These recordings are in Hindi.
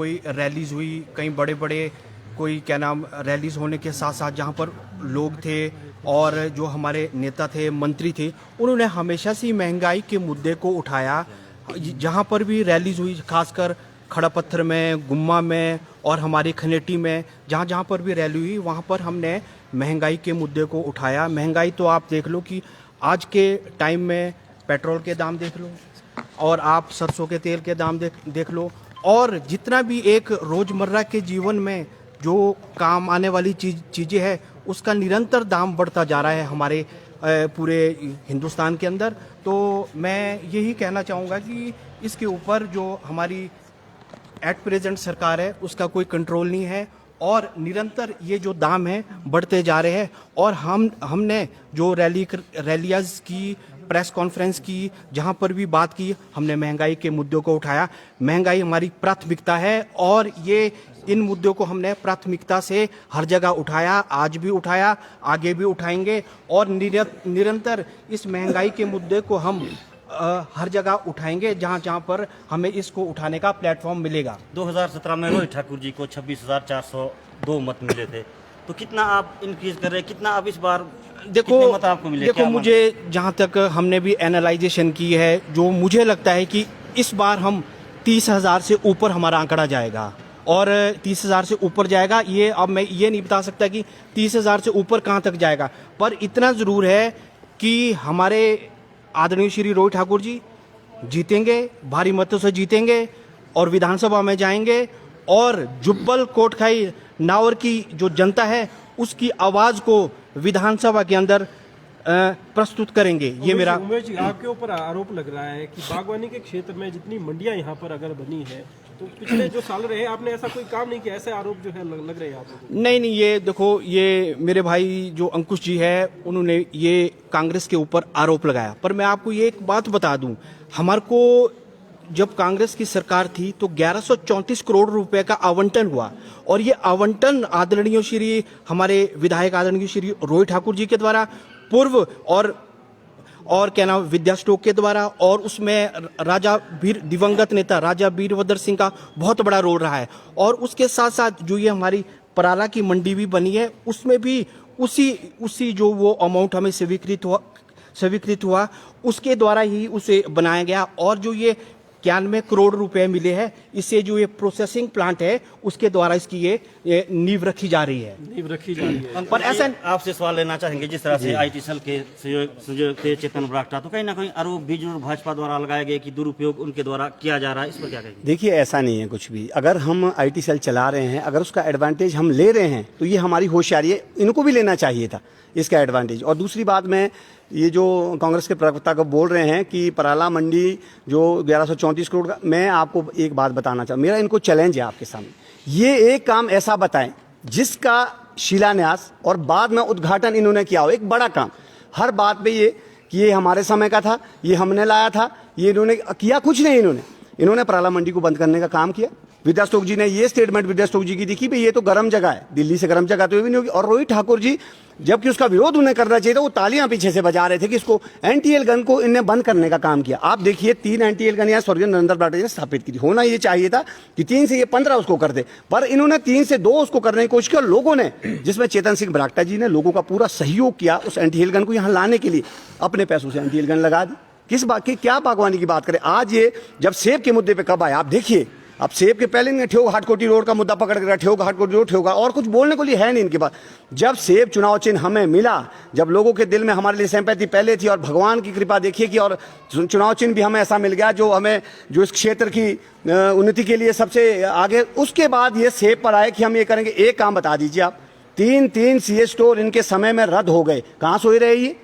कोई रैलीज हुई, कहीं बड़े बड़े कोई क्या नाम रैलीज होने के साथ साथ जहाँ पर लोग थे और जो हमारे नेता थे, मंत्री थे, उन्होंने हमेशा से महंगाई के मुद्दे को उठाया। जहाँ पर भी रैलीज हुई, खासकर खड़ा पत्थर में, गुम्मा में और हमारी खनेटी में, जहाँ जहाँ पर भी रैली हुई वहाँ पर हमने महंगाई के मुद्दे को उठाया। महंगाई तो आप देख लो कि आज के टाइम में पेट्रोल के दाम देख लो और आप सरसों के तेल के दाम देख लो, और जितना भी एक रोज़मर्रा के जीवन में जो काम आने वाली चीज़ें हैं उसका निरंतर दाम बढ़ता जा रहा है हमारे पूरे हिंदुस्तान के अंदर। तो मैं यही कहना चाहूँगा कि इसके ऊपर जो हमारी एट प्रेजेंट सरकार है उसका कोई कंट्रोल नहीं है और निरंतर ये जो दाम है बढ़ते जा रहे हैं। और हमने जो रैलियाज की, प्रेस कॉन्फ्रेंस की, जहाँ पर भी बात की, हमने महंगाई के मुद्दों को उठाया। महंगाई हमारी प्राथमिकता है और ये इन मुद्दों को हमने प्राथमिकता से हर जगह उठाया, आज भी उठाया, आगे भी उठाएंगे और निरंतर इस महंगाई के मुद्दे को हम हर जगह उठाएंगे जहाँ जहाँ पर हमें इसको उठाने का प्लेटफॉर्म मिलेगा। 2017 में रोहित ठाकुर जी को 26,402 मत मिले थे, तो कितना आप इंक्रीज कर रहे हैं, कितना आप इस बार कितने मत आपको मिले? देखो मुझे जहाँ तक हमने भी एनालाइजेशन की है, जो मुझे लगता है कि इस बार हम 30,000 से ऊपर हमारा आंकड़ा जाएगा और 30,000 से ऊपर जाएगा। ये अब मैं ये नहीं बता सकता कि 30,000 से ऊपर कहाँ तक जाएगा, पर इतना ज़रूर है कि हमारे आदरणीय श्री रोहित ठाकुर जी जीतेंगे, भारी मतों से जीतेंगे और विधानसभा में जाएंगे और जुब्बल कोटखाई नावर की जो जनता है उसकी आवाज़ को विधानसभा के अंदर प्रस्तुत करेंगे। ये मेरा उमेश जी, आपके ऊपर आरोप लग रहा है कि बागवानी के क्षेत्र में जितनी मंडियां यहाँ पर अगर बनी है तो पिछले जो साल रहे आपने ऐसा कोई काम नहीं किया, ऐसे आरोप जो है लग रहे हैं आपको? नहीं, ये देखो, ये मेरे भाई जो अंकुश जी है उन्होंने ये कांग्रेस के ऊपर आरोप लगाया, पर मैं आपको ये एक बात बता दूं, हमारे को जब कांग्रेस की सरकार थी तो 1134 करोड़ रुपए का आवंटन हुआ और ये आवंटन आदरणीय श्री हमारे विधायक आदरणीय श्री रोहित ठाकुर जी के द्वारा, पूर्व और क्या नाम विद्या स्टोक के द्वारा, और उसमें दिवंगत नेता राजा वीरभद्र सिंह का बहुत बड़ा रोल रहा है। और उसके साथ साथ जो ये हमारी पराला की मंडी भी बनी है उसमें भी उसी जो वो अमाउंट हमें स्वीकृत हुआ उसके द्वारा ही उसे बनाया गया। और जो ये 91 करोड़ रुपए मिले हैं, इससे जो ये प्रोसेसिंग प्लांट है उसके द्वारा इसकी ये नींव रखी जा रही है। पर ऐसा आपसे सवाल लेना चाहेंगे, जिस तरह से आईटी सेल के संयोजक थे चेतन बरागटा, तो कहीं ना कहीं आरोप भी जरूर भाजपा द्वारा लगाया गया कि दुरुपयोग उनके द्वारा किया जा रहा है, इस पर क्या कहेंगे? देखिए, ऐसा नहीं है कुछ भी। अगर हम आईटी सेल चला रहे हैं, अगर उसका एडवांटेज हम ले रहे हैं तो ये हमारी होशियारी है, इनको भी लेना चाहिए था इसका एडवांटेज। और दूसरी बात, मैं ये जो कांग्रेस के प्रवक्ता को बोल रहे हैं कि पराला मंडी जो 1134 करोड़ का, मैं आपको एक बात बताना चाहूँ, मेरा इनको चैलेंज है आपके सामने, ये एक काम ऐसा बताएं जिसका शिलान्यास और बाद में उद्घाटन इन्होंने किया हो, एक बड़ा काम। हर बात पे ये कि ये हमारे समय का था, ये हमने लाया था, ये इन्होंने किया कुछ नहीं। इन्होंने पराला मंडी को बंद करने का काम किया। विद्या स्टोक जी ने ये स्टेटमेंट विद्या स्टोक जी की देखी भाई ये तो गर्म जगह है, दिल्ली से गर्म जगह तो भी नहीं होगी। और रोहित ठाकुर जी, जबकि उसका विरोध उन्हें करना चाहिए था, वो तालियां पीछे से बजा रहे थे कि इसको एनटीएल गन को इन्हें बंद करने का काम किया। आप देखिए 3 एनटीएल गन यहाँ स्वर्गीय नरेंद्र बरागटा जी ने स्थापित की थी। होना ये चाहिए था कि 3 से ये 15 उसको कर दे, पर इन्होंने 3 से 2 उसको करने की कोशिश की। लोगों ने, जिसमें चेतन सिंह बरागटा जी ने लोगों का पूरा सहयोग किया उस एनटीएल गन को यहाँ लाने के लिए, अपने पैसों से एनटीएल गन लगा दी। किस बात की, क्या बागवानी की बात करें? आज ये जब सेब के मुद्दे पे कब आए आप देखिए, अब सेब के पहले इन्हें ठेऊ हाटकोटी रोड का मुद्दा पकड़ कर ठेऊ हाटकोटी रोड ठेऊगा, और कुछ बोलने को लिए है नहीं इनके पास। जब सेब चुनाव चिन्ह हमें मिला, जब लोगों के दिल में हमारे लिए सिंपैथी पहले थी, और भगवान की कृपा देखिए कि और चुनाव चिन्ह भी हमें ऐसा मिल गया जो हमें, जो इस क्षेत्र की उन्नति के लिए सबसे आगे। उसके बाद ये सेब पर आए कि हम ये करेंगे। एक काम बता दीजिए आप, 3 सीएस स्टोर इनके समय में रद्द हो गए, कहाँ सोए रहे ये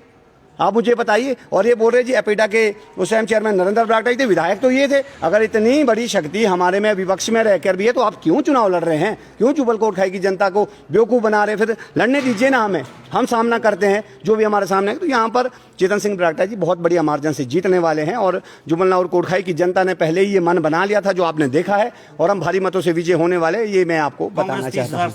आप मुझे बताइए। और ये बोल रहे जी एपिडा के उस टाइम चेयरमैन नरेंद्र बरागटा थे, विधायक तो ये थे। अगर इतनी बड़ी शक्ति हमारे में विपक्ष में रहकर भी है तो आप क्यों चुनाव लड़ रहे हैं? क्यों जुब्बल कोटखाई की जनता को बेवकूफ़ बना रहे हैं? फिर लड़ने दीजिए ना, हम सामना करते हैं जो भी हमारे सामने है। तो यहाँ पर चेतन सिंह बरागटा जी बहुत बड़ी मार्जिन से जीतने वाले हैं और जुब्बल और कोटखाई की जनता ने पहले ही ये मन बना लिया था जो आपने देखा है, और हम भारी मतों से विजय होने वाले, ये मैं आपको बताना चाहता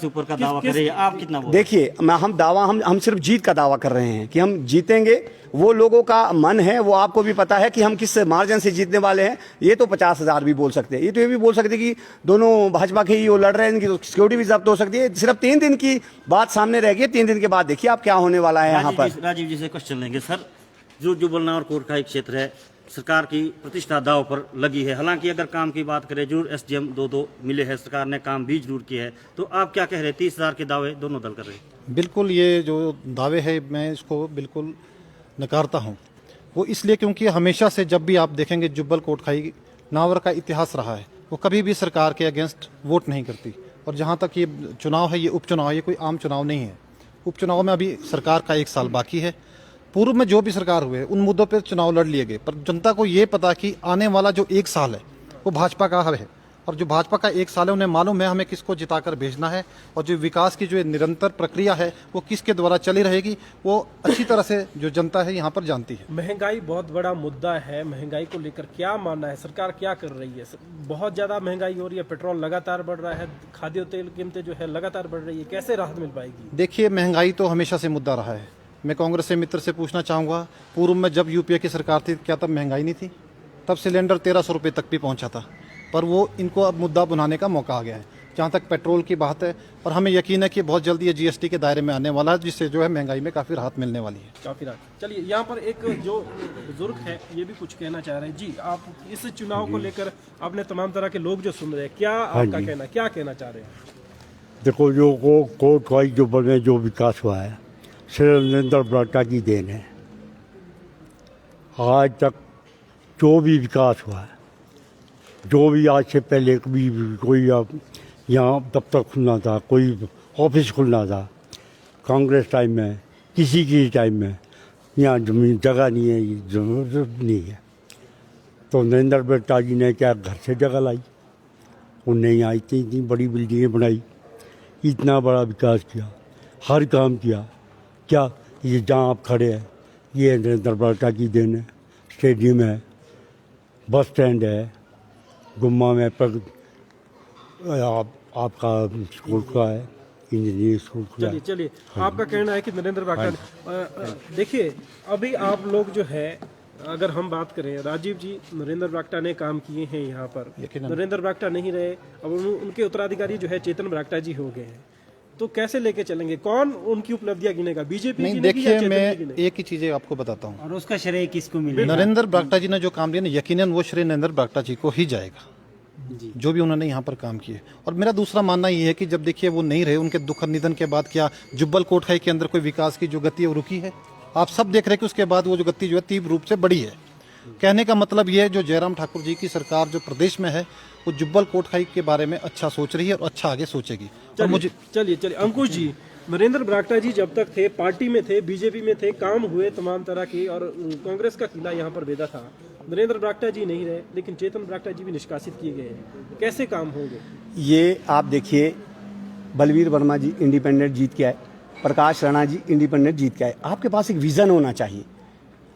हूँ। देखिए, हम सिर्फ जीत का दावा कर रहे हैं कि हम जीतेंगे वो लोगों का मन है, वो आपको भी पता है कि हम किस मार्जिन से जीतने वाले हैं। ये तो 50,000 भी बोल सकते हैं, ये भी बोल सकते हैं कि दोनों भाजपा के ही वो लड़ रहे हैं, इनकी तो सिक्योरिटी भी जब्त हो सकती है। सिर्फ 3 दिन की बात सामने रह गई, 3 दिन के बाद देखिए आप क्या होने वाला है यहाँ पर। राजीव जी से क्वेश्चन लेंगे सर। जो जुब्बल और कोटखाई क्षेत्र है, सरकार की प्रतिष्ठा दाव पर लगी है। हालांकि अगर काम की बात करें, जरूर एसडीएम 2-2 मिले हैं, सरकार ने काम भी जरूर किया है, तो आप क्या कह रहे हैं? 30,000 के दावे दोनों दल कर रहे हैं। बिल्कुल, ये जो दावे है मैं इसको बिल्कुल नकारता हूँ। वो इसलिए क्योंकि हमेशा से जब भी आप देखेंगे जुब्बल कोटखाई नावर का इतिहास रहा है, वो कभी भी सरकार के अगेंस्ट वोट नहीं करती। और जहाँ तक ये चुनाव है, ये उपचुनाव है, ये कोई आम चुनाव नहीं है। उपचुनाव में अभी सरकार का 1 साल बाकी है। पूर्व में जो भी सरकार हुए उन मुद्दों पर चुनाव लड़ लिए गए, पर जनता को ये पता कि आने वाला जो 1 साल है वो भाजपा का है, और जो भाजपा का 1 साल है उन्हें मालूम है हमें किसको जिताकर भेजना है, और जो विकास की जो निरंतर प्रक्रिया है वो किसके द्वारा चली रहेगी वो अच्छी तरह से जो जनता है यहाँ पर जानती है। महंगाई बहुत बड़ा मुद्दा है। महंगाई को लेकर क्या मानना है, सरकार क्या कर रही है? बहुत ज्यादा महंगाई हो रही है, पेट्रोल लगातार बढ़ रहा है, खाद्य तेल कीमतें जो है लगातार बढ़ रही है, कैसे राहत मिल पाएगी? देखिए, महंगाई तो हमेशा से मुद्दा रहा है। मैं कांग्रेस से मित्र से पूछना चाहूँगा, पूर्व में जब यूपीए की सरकार थी क्या तब महंगाई नहीं थी? तब सिलेंडर 1300 रुपये तक भी पहुँचा था, पर वो इनको अब मुद्दा बनाने का मौका आ गया है। जहाँ तक पेट्रोल की बात है, और हमें यकीन है कि बहुत जल्दी ये जीएसटी के दायरे में आने वाला है, जिससे जो है महंगाई में काफ़ी राहत मिलने वाली है। काफी राहत। चलिए, यहाँ पर एक जो बुजुर्ग है ये भी कुछ कहना चाह रहे हैं। जी, आप इस चुनाव को लेकर आपने तमाम तरह के लोग जो सुन रहे हैं, क्या आपका कहना, क्या कहना चाह रहे हैं? देखो, जो कोटखाई जुब्बल में जो विकास हुआ है सिर्फ नरेंद्र बरागटा की देन है। आज तक जो भी विकास हुआ है, जो भी आज से पहले कभी कोई यहाँ दफ्तर खुलना था, कोई ऑफिस खुलना था, कांग्रेस टाइम में, किसी की टाइम में यहाँ जमीन जगह नहीं है, जरूरत नहीं है, तो नरेंद्र बरागटा जी ने क्या घर से जगह लाई, उनने यहाँ इतनी इतनी बड़ी बिल्डिंगें बनाई, इतना बड़ा विकास किया, हर काम किया। क्या ये जहाँ आप खड़े हैं ये नरेंद्र बरागटा की देन है? स्टेडियम है, बस स्टैंड है, गुम्मा में आपका स्कूल का है, इंजीनियरिंग स्कूल का है। चलिए, आपका कहना है कि नरेंद्र बरागटा ने देखिए, अभी आप लोग जो है, अगर हम बात करें, राजीव जी, नरेंद्र बरागटा ने काम किए हैं यहाँ पर, नरेंद्र बरागटा नहीं रहे, अब उनके उत्तराधिकारी जो है चेतन बरागटा जी हो गए हैं, तो कैसे लेके चलेंगे? कौन उनकी उपलब्धियां गिनेगा? बीजेपी नहीं, गिनेगी या देखिए, चेतन मैं गिनेगी? एक ही चीज़ें आपको बताता हूँ, और उसका श्रेय किसको मिलेगा? नरेंद्र बरागटा जी ने जो काम किया ना, यकीनन वो श्रेय नरेंद्र बरागटा जी को ही जाएगा, जो भी उन्होंने यहाँ पर काम किए। और मेरा दूसरा मानना ये है कि जब देखिए वो नहीं रहे, उनके दुखद निधन के बाद क्या जुब्बल कोटखाई के अंदर कोई विकास की जो गति है वो रुकी है? आप सब देख रहे हैं कि उसके बाद वो जो गति जो है तीव्र रूप से बढ़ी है। कहने का मतलब ये है, जो जयराम ठाकुर जी की सरकार जो प्रदेश में है वो जुब्बल कोटखाई के बारे में अच्छा सोच रही है और अच्छा आगे सोचेगी। और मुझे चलिए अंकुश जी, नरेंद्र बरागटा जी जब तक थे, पार्टी में थे, बीजेपी में थे, काम हुए तमाम तरह के, और कांग्रेस का किला यहाँ पर बेदा था। नरेंद्र बरागटा जी नहीं रहे, लेकिन चेतन बरागटा जी भी निष्कासित किए गए हैं, कैसे काम होंगे? ये आप देखिए, बलवीर वर्मा जी इंडिपेंडेंट जीत के आए, प्रकाश राणा जी इंडिपेंडेंट जीत के आए। आपके पास एक विजन होना चाहिए,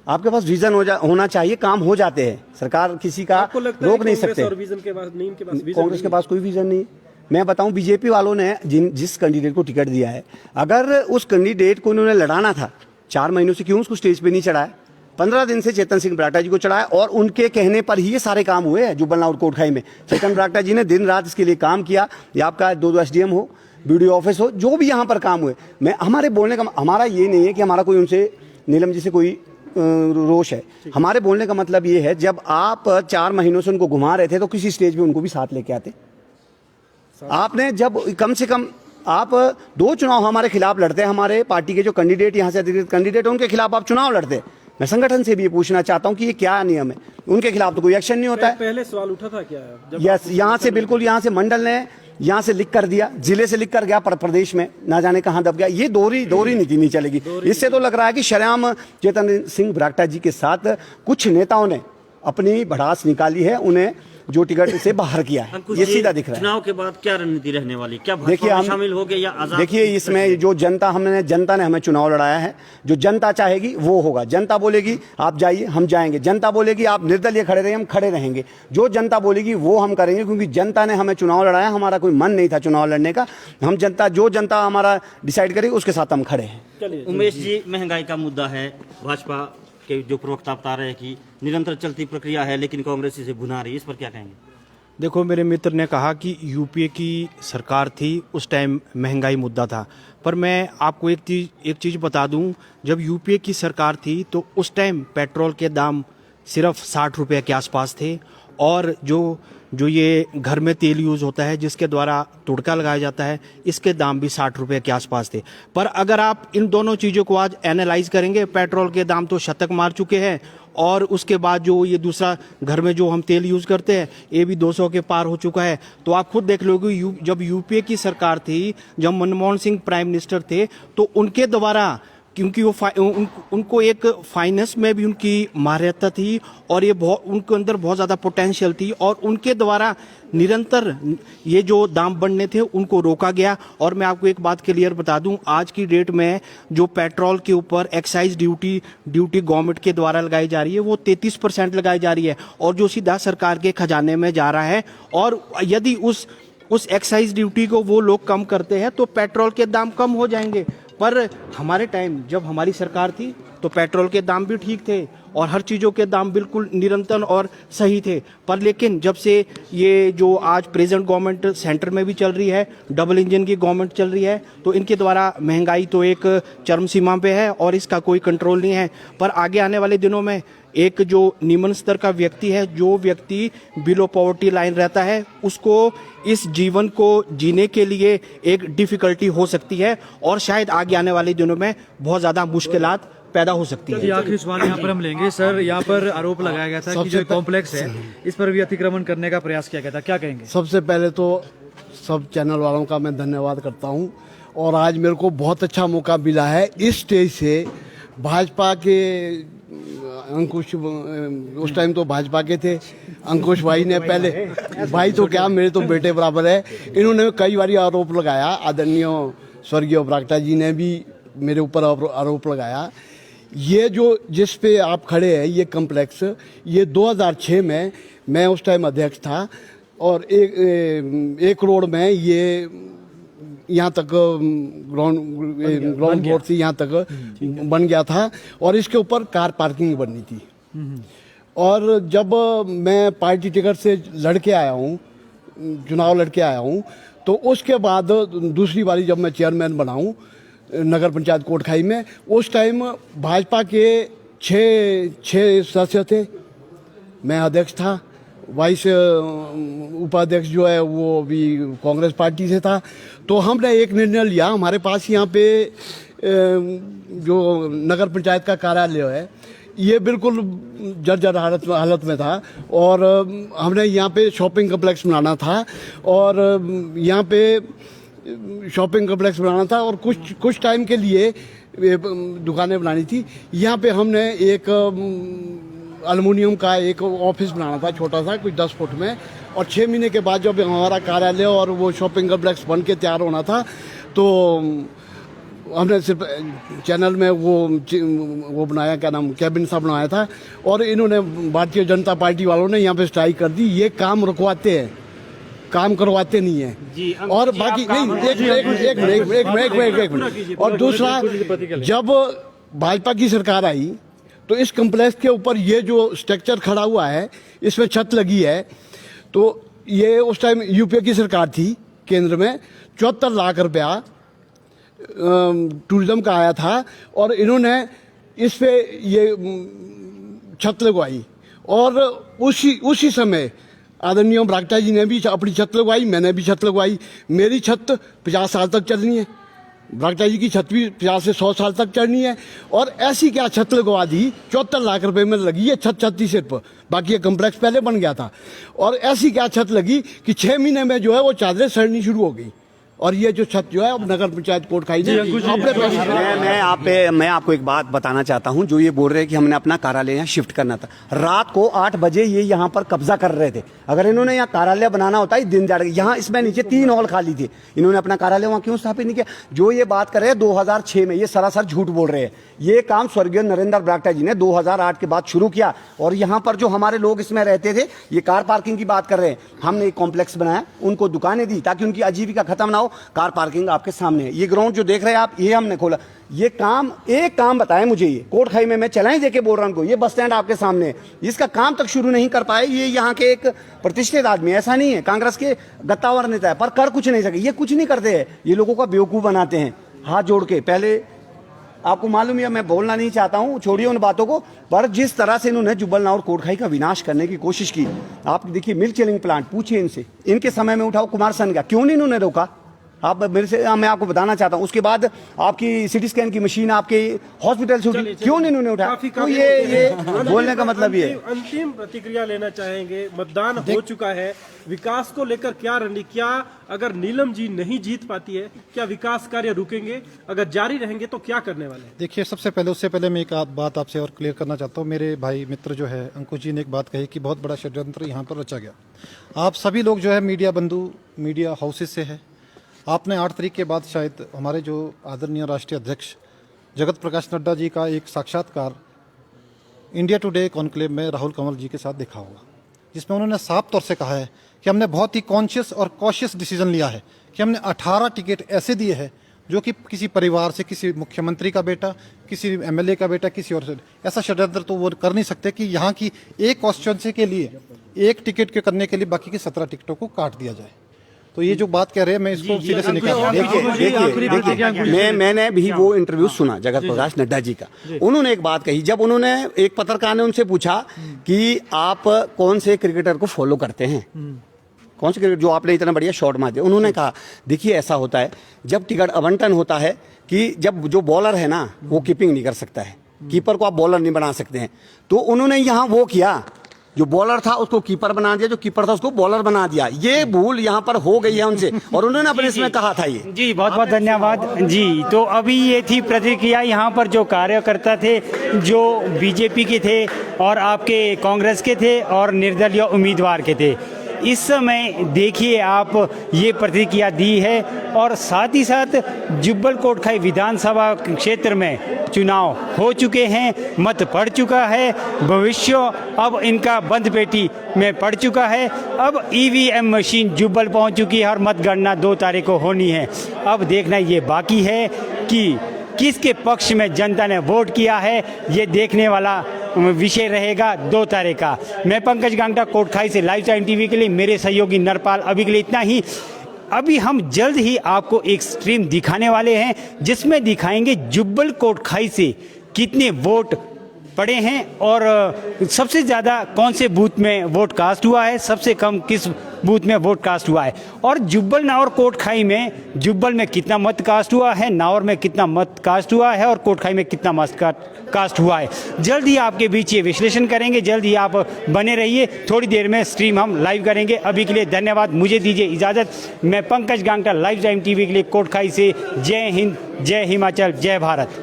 आपके पास विजन होना चाहिए, काम हो जाते हैं। सरकार किसी का आपको लगता है रोक नहीं कांग्रेस सकते। और विजन के पास नहीं, इनके पास विजन कांग्रेस के नहीं पास कोई विजन नहीं है। मैं बताऊं, बीजेपी वालों ने जिस कैंडिडेट को टिकट दिया है, अगर उस कैंडिडेट को उन्होंने लड़ाना था, 4 महीनों से क्यों उसको स्टेज पे नहीं चढ़ाया? 15 दिन से चेतन सिंह बरागटा जी को चढ़ाया, और उनके कहने पर ही ये सारे काम हुए हैं जुब्बल और कोटखाई में। चेतन बरागटा जी ने दिन रात इसके लिए काम किया। ये आपका 2 एसडीएम हो, बीडीओ ऑफिस हो, जो भी यहाँ पर काम हुए। हमारे बोलने का हमारा ये नहीं है कि हमारा कोई उनसे, नीलम जी से कोई रोष है। हमारे बोलने का मतलब ये है, जब आप 4 महीनों से उनको घुमा रहे थे तो किसी स्टेज पे उनको भी साथ लेके आते। आपने जब कम से कम आप 2 चुनाव हमारे खिलाफ लड़ते हैं, हमारे पार्टी के जो कैंडिडेट यहाँ से अधिकृत कैंडिडेट है उनके खिलाफ आप चुनाव लड़ते। मैं संगठन से भी ये पूछना चाहता हूँ कि ये क्या नियम है? उनके खिलाफ तो कोई एक्शन नहीं होता है। पहले सवाल उठा था क्या? यस, यहाँ से बिल्कुल, यहाँ से मंडल ने यहाँ से लिख कर दिया, जिले से लिख कर गया, प्रदेश में ना जाने कहाँ दब गया। ये दोहरी नीति नहीं चलेगी। इससे तो लग रहा है कि शरेआम चेतन सिंह बरागटा जी के साथ कुछ नेताओं ने अपनी भड़ास निकाली है, उन्हें जो टिकट से बाहर किया है, ये सीधा दिख रहा है। चुनाव के बाद क्या रणनीति रहने वाली? क्या देखिए, भाजपा हम में शामिल हो गए या आजाद? देखिए, इसमें जो जनता ने हमें चुनाव लड़ाया है, जो जनता चाहेगी वो होगा। जनता बोलेगी आप जाइए, हम जाएंगे। जनता बोलेगी आप निर्दलीय खड़े रहिए, हम खड़े रहेंगे। जो जनता बोलेगी वो हम करेंगे, क्योंकि जनता ने हमें चुनाव लड़ाया। हमारा कोई मन नहीं था चुनाव लड़ने का। हम जो जनता हमारा डिसाइड करेगी उसके साथ हम खड़े हैं। उमेश जी, महंगाई का मुद्दा है, भाजपा के जो प्रवक्ता बता रहे हैं कि निरंतर चलती प्रक्रिया है लेकिन कांग्रेस इसे भुना रही है, इस पर क्या कहेंगे? देखो, मेरे मित्र ने कहा कि यूपीए की सरकार थी, उस टाइम महंगाई मुद्दा था, पर मैं आपको एक चीज़ बता दूं, जब यूपीए की सरकार थी तो उस टाइम पेट्रोल के दाम सिर्फ 60 रुपये के आसपास थे, और जो ये घर में तेल यूज़ होता है जिसके द्वारा तुड़का लगाया जाता है, इसके दाम भी 60 रुपये के आसपास थे। पर अगर आप इन दोनों चीज़ों को आज एनालाइज करेंगे, पेट्रोल के दाम तो शतक मार चुके हैं, और उसके बाद जो ये दूसरा घर में जो हम तेल यूज़ करते हैं ये भी 200 के पार हो चुका है। तो आप खुद देख लोगे, जब यूपीए की सरकार थी, जब मनमोहन सिंह प्राइम मिनिस्टर थे, तो उनके द्वारा, क्योंकि वो उनको एक फाइनेंस में भी उनकी माहिरत थी और ये उनके अंदर बहुत ज़्यादा पोटेंशियल थी, और उनके द्वारा निरंतर ये जो दाम बढ़ने थे उनको रोका गया। और मैं आपको एक बात क्लियर बता दूं, आज की डेट में जो पेट्रोल के ऊपर एक्साइज ड्यूटी गवर्नमेंट के द्वारा लगाई जा रही है वो 33% लगाई जा रही है, और जो सीधा सरकार के खजाने में जा रहा है। और यदि उस एक्साइज ड्यूटी को वो लोग कम करते हैं तो पेट्रोल के दाम कम हो जाएंगे। पर हमारे टाइम जब हमारी सरकार थी तो पेट्रोल के दाम भी ठीक थे और हर चीज़ों के दाम बिल्कुल निरंतर और सही थे। पर लेकिन जब से ये जो आज प्रेजेंट गवर्नमेंट सेंटर में भी चल रही है, डबल इंजन की गवर्नमेंट चल रही है, तो इनके द्वारा महंगाई तो एक चरम सीमा पे है और इसका कोई कंट्रोल नहीं है। पर आगे आने वाले दिनों में एक जो निम्न स्तर का व्यक्ति है, जो व्यक्ति बिलो पॉवर्टी लाइन रहता है, उसको इस जीवन को जीने के लिए एक डिफिकल्टी हो सकती है, और शायद आगे आने वाले दिनों में बहुत ज़्यादा मुश्किलात पैदा हो सकती है। आखिरी सवाल यहाँ पर हम लेंगे। सर, यहाँ पर आरोप लगाया गया था कि जो कॉम्प्लेक्स है इस पर भी अतिक्रमण करने का प्रयास किया गया था, क्या कहेंगे? सबसे पहले तो सब चैनल वालों का मैं धन्यवाद करता हूँ, और आज मेरे को बहुत अच्छा मौका मिला है इस स्टेज से भाजपा के अंकुश, उस टाइम तो भाजपा के थे, अंकुश भाई ने पहले, भाई तो क्या मेरे तो बेटे बराबर है, इन्होंने कई बार आरोप लगाया, आदरणीय स्वर्गीय बरागटा जी ने भी मेरे ऊपर आरोप लगाया। ये जो जिस पे आप खड़े हैं, ये कम्प्लेक्स, ये 2006 में मैं उस टाइम अध्यक्ष था, और एक रोड में ये यहाँ तक ग्राउंड फ्लोर थी, यहाँ तक बन गया था, और इसके ऊपर कार पार्किंग बननी थी। और जब मैं पार्टी टिकट से लड़के आया हूँ, चुनाव लड़के आया हूँ, तो उसके बाद दूसरी बारी जब मैं चेयरमैन बना हूँ नगर पंचायत कोटखाई में, उस टाइम भाजपा के छः सदस्य थे, मैं अध्यक्ष था, वाइस उपाध्यक्ष जो है वो भी कांग्रेस पार्टी से था। तो हमने एक निर्णय लिया, हमारे पास यहाँ पे जो नगर पंचायत का कार्यालय है ये बिल्कुल जर्जर हालत में था, और हमने यहाँ पे शॉपिंग कम्प्लेक्स बनाना था, और यहाँ पे शॉपिंग कम्प्लेक्स बनाना था, और कुछ टाइम के लिए दुकानें बनानी थी। यहाँ पे हमने एक एल्युमिनियम का एक ऑफिस बनाना था, छोटा सा, कुछ 10 फुट में, और 6 महीने के बाद जब हमारा कार्यालय और वो शॉपिंग कम्प्लेक्स बन के तैयार होना था, तो हमने सिर्फ चैनल में वो बनाया, क्या नाम, कैबिन सा बनाया था, और इन्होंने भारतीय जनता पार्टी वालों ने यहाँ पे स्ट्राइक कर दी। ये काम रुकवाते हैं, काम करवाते नहीं है जी। और बाकी नहीं, एक मिनट। और दूसरा, जब भाजपा की सरकार आई तो इस कम्प्लेक्स के ऊपर ये जो स्ट्रक्चर खड़ा हुआ है, इसमें छत लगी है, तो ये उस टाइम यूपीए की सरकार थी केंद्र में, 74 लाख रुपया टूरिज्म का आया था, और इन्होंने इस पे ये छत लगवाई, और उसी समय आदरणीय बरागटा जी ने भी अपनी छत लगवाई, मैंने भी छत लगवाई। मेरी छत 50 साल तक चलनी है, बरागटा जी की छत भी 50 से 100 साल तक चलनी है। और ऐसी क्या छत लगवा दी, 74 लाख रुपए में लगी है छत ही सिर्फ, बाकी ये कम्प्लेक्स पहले बन गया था। और ऐसी क्या छत लगी कि 6 महीने में जो है वो चादरें सड़नी शुरू हो गई, और ये जो छत जो है अब नगर पंचायत कोटखाई ने अपने पैसे। मैं आपको एक बात बताना चाहता हूं, जो ये बोल रहे हैं कि हमने अपना कार्यालय यहाँ शिफ्ट करना था, रात को 8 बजे ये यहाँ पर कब्जा कर रहे थे। अगर इन्होंने यहाँ कार्यालय बनाना होता है दिन दिहाड़े, यहाँ इसमें नीचे 3 हॉल खाली थे, इन्होंने अपना कार्यालय वहाँ क्यों स्थापित नहीं किया? जो ये बात कर रहे हैं 2006 में, ये सरासर झूठ बोल रहे हैं। ये काम स्वर्गीय नरेंद्र बरागटा जी ने 2008 के बाद शुरू किया, और यहाँ पर जो हमारे लोग इसमें रहते थे, ये कार पार्किंग की बात कर रहे हैं, हमने एक कॉम्प्लेक्स बनाया, उनको दुकानें दी ताकि उनकी आजीविका खत्म ना हो। उठाओ, कार पार्किंग आपके सामने है। ये ग्राउंड जो देख रहे हैं आप, ये हमने खोला। ये काम, एक काम बताएं मुझे, ये कोटखाई में मैं चैलेंज देके बोल रहा हूं, ये बस स्टैंड आपके सामने है, इसका काम तक शुरू नहीं कर पाए। ये यहाँ के एक प्रतिष्ठित आदमी, ऐसा नहीं है कांग्रेस के गत्तावर नेता है, पर कर कुछ नहीं सके। ये कुछ नहीं करते हैं, ये लोगों का बेवकूफ बनाते हैं हाथ जोड़ के। पहले आपको मालूम है, मैं बोलना नहीं चाहता हूं, छोड़िए उन बातों को, पर जिस तरह से इन्होंने जुब्बल और कोटखाई का विनाश करने की कोशिश की, आप देखिए मिल्क चिलिंग प्लांट, पूछिए इनसे, इनके समय में उठाओ कुमार सन का, क्यों नहीं इन्होंने रोका? आप मेरे से, मैं आपको बताना चाहता हूं। उसके बाद आपकी सिटी स्कैन की मशीन आपके हॉस्पिटल से उठी, क्यों नहीं इन्होंने उठाया? तो ये बोलने का मतलब ये है। अंतिम प्रतिक्रिया लेना चाहेंगे, मतदान हो चुका है, विकास को लेकर क्या रणनीति, क्या अगर नीलम जी नहीं जीत पाती है, क्या विकास कार्य रुकेंगे? अगर जारी रहेंगे तो क्या करने वाले हैं? देखिए, उससे पहले मैं एक बात आपसे और क्लियर करना चाहता हूँ। मेरे भाई मित्र जो है अंकुश जी ने एक बात कही कि बहुत बड़ा षड्यंत्र यहाँ पर रचा गया। आप सभी लोग जो है मीडिया बंधु, मीडिया हाउसेस से है। आपने 8 तारीख के बाद शायद हमारे जो आदरणीय राष्ट्रीय अध्यक्ष जगत प्रकाश नड्डा जी का एक साक्षात्कार इंडिया टुडे कॉन्क्लेव में राहुल कंवर जी के साथ देखा होगा, जिसमें उन्होंने साफ तौर से कहा है कि हमने बहुत ही कॉन्शियस और कॉशियस डिसीजन लिया है कि हमने 18 टिकट ऐसे दिए हैं जो कि किसी परिवार से, किसी मुख्यमंत्री का बेटा, किसी एमएलए का बेटा, किसी और से, ऐसा षड्यंत्र तो वो कर नहीं सकते कि यहाँ की एक कॉन्स्टिट्यूंसी के लिए एक टिकट के करने के लिए बाकी की 17 टिकटों को काट दिया जाए। तो ये जो बात कह रहे हैं, मैं इसको सिरे से निकाल। देखिए, मैंने भी वो इंटरव्यू सुना जगत प्रकाश नड्डा जी का। उन्होंने एक बात कही, जब उन्होंने, एक पत्रकार ने उनसे पूछा कि आप कौन से क्रिकेटर को फॉलो करते हैं, कौन से क्रिकेटर जो आपने इतना बढ़िया शॉट मारे, उन्होंने कहा देखिए ऐसा होता है जब टिकट आवंटन होता है कि जब जो बॉलर है ना वो कीपिंग नहीं कर सकता है, कीपर को आप बॉलर नहीं बना सकते हैं, तो उन्होंने यहाँ वो किया, जो बॉलर था उसको कीपर बना दिया, जो कीपर था उसको बॉलर बना दिया। ये भूल यहाँ पर हो गई है उनसे, और उन्होंने अपने इसमें कहा था ये। जी बहुत बहुत धन्यवाद जी। तो अभी ये थी प्रतिक्रिया यहाँ पर जो कार्यकर्ता थे, जो बीजेपी के थे और आपके कांग्रेस के थे और निर्दलीय उम्मीदवार के थे। इस समय देखिए आप ये प्रतिक्रिया दी है, और साथ ही साथ जुब्बल कोटखाई विधानसभा क्षेत्र में चुनाव हो चुके हैं, मत पड़ चुका है, भविष्य अब इनका बंद पेटी में पड़ चुका है। अब ईवीएम मशीन जुब्बल पहुंच चुकी है और मतगणना 2 तारीख को होनी है। अब देखना ये बाकी है कि किसके पक्ष में जनता ने वोट किया है, ये देखने वाला विषय रहेगा 2 तारीख का। मैं पंकज गांगटा कोटखाई से लाइव टाइम टीवी के लिए, मेरे सहयोगी नरपाल। अभी के लिए इतना ही। अभी हम जल्द ही आपको एक स्ट्रीम दिखाने वाले हैं जिसमें दिखाएंगे जुब्बल कोटखाई से कितने वोट पड़े हैं और सबसे ज़्यादा कौन से बूथ में वोट कास्ट हुआ है, सबसे कम किस बूथ में वोट कास्ट हुआ है, और जुब्बल नावर कोटखाई में जुब्बल में कितना मत कास्ट हुआ है, नावर में कितना मत कास्ट हुआ है और कोटखाई में कितना मत कास्ट हुआ है। जल्द ही आपके बीच ये विश्लेषण करेंगे, जल्द ही आप बने रहिए। थोड़ी देर में स्ट्रीम हम लाइव करेंगे। अभी के लिए धन्यवाद, मुझे दीजिए इजाज़त। मैं Pankaj Gangta live time TV के लिए कोटखाई से। जय हिंद, जय हिमाचल, जय भारत।